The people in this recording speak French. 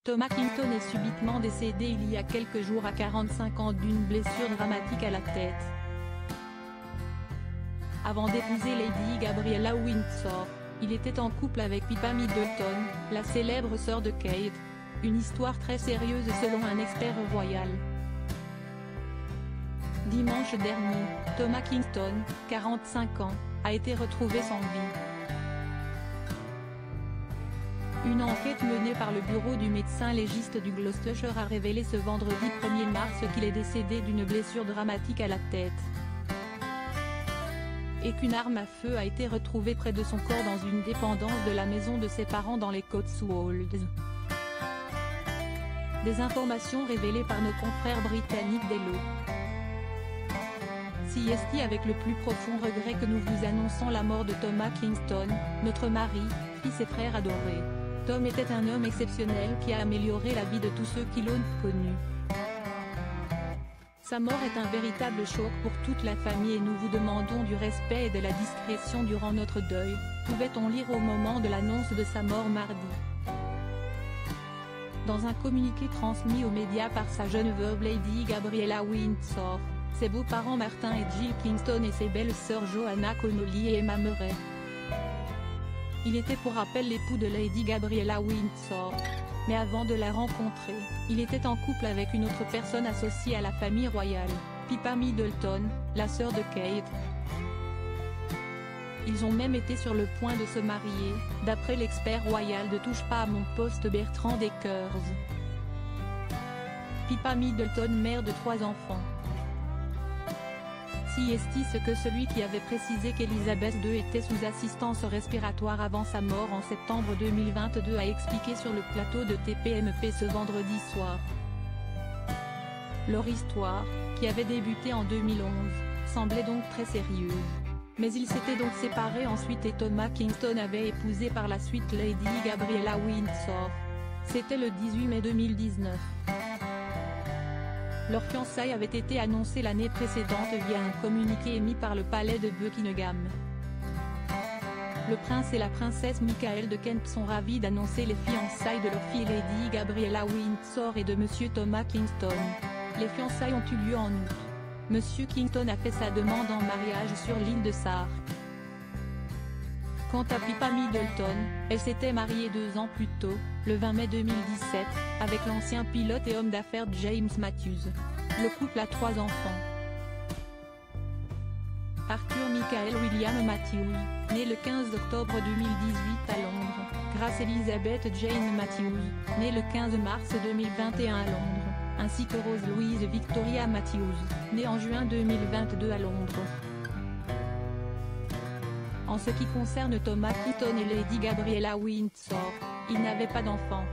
Thomas Kingston est subitement décédé il y a quelques jours à 45 ans d'une blessure dramatique à la tête. Avant d'épouser Lady Gabriella Windsor, il était en couple avec Pippa Middleton, la célèbre sœur de Kate. Une histoire très sérieuse selon un expert royal. Dimanche dernier, Thomas Kingston, 45 ans, a été retrouvé sans vie. Une enquête menée par le bureau du médecin légiste du Gloucestershire a révélé ce vendredi 1er mars qu'il est décédé d'une blessure dramatique à la tête. Et qu'une arme à feu a été retrouvée près de son corps dans une dépendance de la maison de ses parents dans les Cotswolds. Des informations révélées par nos confrères britanniques d'Hello CST. Avec le plus profond regret que nous vous annonçons la mort de Thomas Kingston, notre mari, fils et frère adoré. Tom était un homme exceptionnel qui a amélioré la vie de tous ceux qui l'ont connu. Sa mort est un véritable choc pour toute la famille et nous vous demandons du respect et de la discrétion durant notre deuil, pouvait-on lire au moment de l'annonce de sa mort mardi. Dans un communiqué transmis aux médias par sa jeune veuve Lady Gabriella Windsor, ses beaux-parents Martin et Jill Kingston et ses belles-sœurs Joanna Connolly et Emma Murray. Il était pour rappel l'époux de Lady Gabriella Windsor. Mais avant de la rencontrer, il était en couple avec une autre personne associée à la famille royale, Pippa Middleton, la sœur de Kate. Ils ont même été sur le point de se marier, d'après l'expert royal de Touche pas à mon poste Bertrand Dekers. Pippa Middleton, mère de 3 enfants. CST. Ce que celui qui avait précisé qu'Elizabeth II était sous assistance respiratoire avant sa mort en septembre 2022 a expliqué sur le plateau de TPMP ce vendredi soir. Leur histoire, qui avait débuté en 2011, semblait donc très sérieuse. Mais ils s'étaient donc séparés ensuite et Thomas Kingston avait épousé par la suite Lady Gabriella Windsor. C'était le 18 mai 2019. Leur fiançailles avait été annoncée l'année précédente via un communiqué émis par le palais de Buckingham. Le prince et la princesse Michael de Kent sont ravis d'annoncer les fiançailles de leur fille Lady Gabriella Windsor et de Monsieur Thomas Kingston. Les fiançailles ont eu lieu en août. Monsieur Kingston a fait sa demande en mariage sur l'île de Sark. Quant à Pippa Middleton, elle s'était mariée 2 ans plus tôt, le 20 mai 2017, avec l'ancien pilote et homme d'affaires James Matthews. Le couple a 3 enfants. Arthur Michael William Matthews, né le 15 octobre 2018 à Londres, Grace Elizabeth Jane Matthews, née le 15 mars 2021 à Londres, ainsi que Rose Louise Victoria Matthews, née en juin 2022 à Londres. En ce qui concerne Thomas Kingston et Lady Gabriella Windsor, ils n'avaient pas d'enfants.